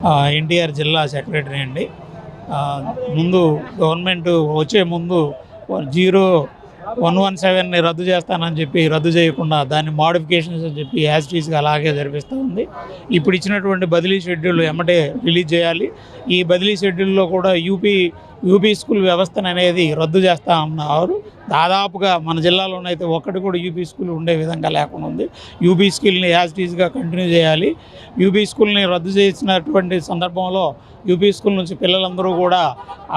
ఎన్టీఆర్ జిల్లా సెక్రటరీ అండి. ముందు గవర్నమెంట్ వచ్చే ముందు 0117ని రద్దు చేస్తానని చెప్పి రద్దు చేయకుండా దాన్ని మోడిఫికేషన్స్ అని చెప్పి యాజ్ టీజ్గా అలాగే జరిపిస్తూ ఉంది. ఇప్పుడు ఇచ్చినటువంటి బదిలీ షెడ్యూల్ ఎమ్మటే రిలీజ్ చేయాలి. ఈ బదిలీ షెడ్యూల్లో కూడా యూపీ స్కూల్ వ్యవస్థను అనేది రద్దు చేస్తూ ఉన్నారు. దాదాపుగా మన జిల్లాలోనైతే ఒక్కటి కూడా యూపీ స్కూల్ ఉండే విధంగా లేకుండా ఉంది. యూపీ స్కూల్ని యాజ్ టీజ్గా కంటిన్యూ చేయాలి. యూపీ స్కూల్ని రద్దు చేసినటువంటి సందర్భంలో యూపీ స్కూల్ నుంచి పిల్లలందరూ కూడా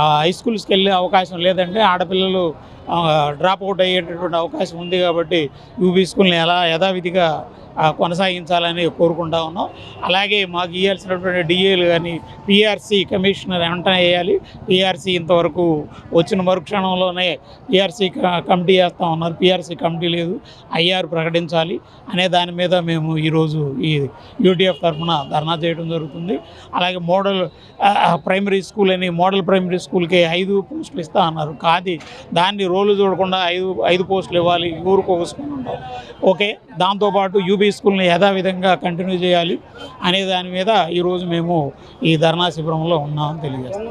హై స్కూల్స్కి వెళ్ళే అవకాశం లేదంటే ఆడపిల్లలు డ్రాప్ అవుట్ అయ్యేటటువంటి అవకాశం ఉంది. కాబట్టి యూపీ స్కూల్ని యథావిధిగా కొనసాగించాలని కోరుకుంటా ఉన్నాం. అలాగే మాకు ఇవ్వాల్సినటువంటి డిఏలు కానీ పిఆర్సీ కమిషనర్ వెంటనే వేయాలి. పిఆర్సీ ఇంతవరకు వచ్చిన మరుక్షణంలోనే పిఆర్సీ కమిటీ వేస్తూ ఉన్నారు. పిఆర్సీ కమిటీ లేదు, ఐఆర్ ప్రకటించాలి అనే దాని మీద మేము ఈరోజు ఈ యూటీఎఫ్ తరఫున ధర్నా చేయడం జరుగుతుంది. అలాగే మోడల్ ప్రైమరీ స్కూల్కి 5 పోస్టులు ఇస్తా అన్నారు. కాదు, దాన్ని రోలు చూడకుండా 5 పోస్టులు ఇవ్వాలి, ఊరికి ఒక స్కూల్ ఉంటాం. ఓకే, దాంతోపాటు యూపీ స్కూల్ని యథావిధంగా కంటిన్యూ చేయాలి అనే దాని మీద ఈరోజు మేము ఈ ధర్నా శిబిరంలో ఉన్నామని తెలియజేస్తాం.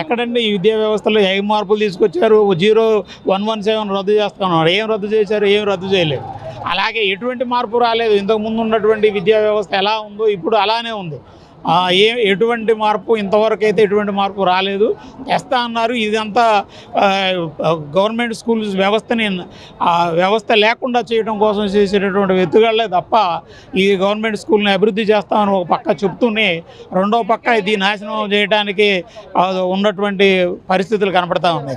ఎక్కడండి ఈ విద్యా వ్యవస్థలో ఏ మార్పులు తీసుకొచ్చారు? 0117 రద్దు చేస్తున్నారు. ఏం రద్దు చేశారు? ఏం రద్దు చేయలేదు. అలాగే ఎటువంటి మార్పు రాలేదు. ఇంతకుముందు ఉన్నటువంటి విద్యా వ్యవస్థ ఎలా ఉందో ఇప్పుడు అలానే ఉంది. ఎటువంటి మార్పు ఇంతవరకు అయితే ఎటువంటి మార్పు రాలేదు. తెస్తా అన్నారు. ఇదంతా గవర్నమెంట్ స్కూల్స్ వ్యవస్థ లేకుండా చేయడం కోసం చేసేటటువంటి వెతుగాళ్లే తప్ప ఈ గవర్నమెంట్ స్కూల్ని అభివృద్ధి చేస్తామని ఒక పక్క చెప్తూనే రెండో పక్క ఇది నాశనం చేయడానికి ఉన్నటువంటి పరిస్థితులు కనపడతా ఉన్నాయి.